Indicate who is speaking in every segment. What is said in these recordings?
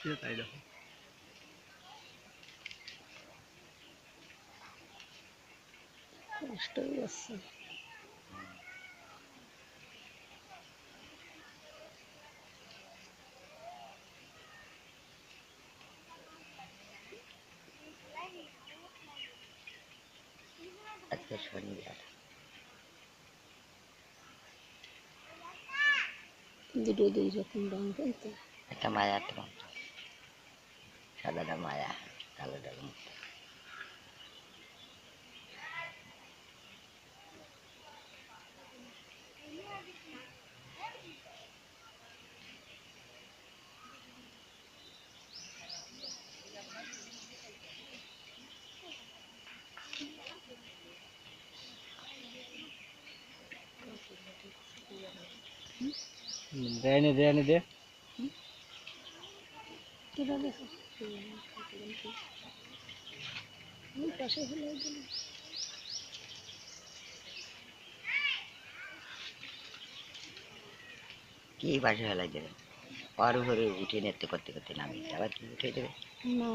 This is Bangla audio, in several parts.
Speaker 1: তাই দেখো
Speaker 2: কষ্ট হয়ে যাচ্ছে।
Speaker 3: আজকে শনিবার
Speaker 2: দুটো দুই রকম রং তাই তো।
Speaker 3: একটা মায়া একটা মমতা সাদাটা মায়া কালোটা মমতা
Speaker 1: দে
Speaker 2: কেটে দেখো পাশে ফেলে দিল।
Speaker 3: কি বাসা ফেলাই দেবে ওর উপরে উঠে নেতে করতে করতে নামি আবার কি উঠে দেবে
Speaker 2: না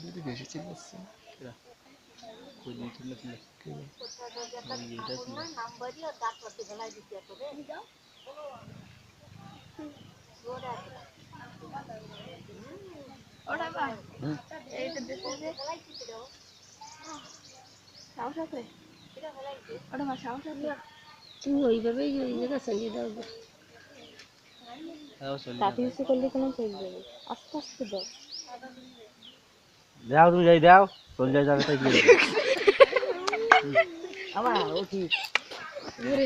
Speaker 1: যদি বেশি চিল্লাচ্ছে
Speaker 2: তুমি ওইভাবেই ওই জায়গা চালিয়ে দাও।
Speaker 4: তাতে ইচ্ছে করলে কোনো চলে যাবে, আস্তে আস্তে দাও।
Speaker 1: দাও তুমি যাই দাও চলে যাবে তাই কি
Speaker 3: আমার ও ঠিক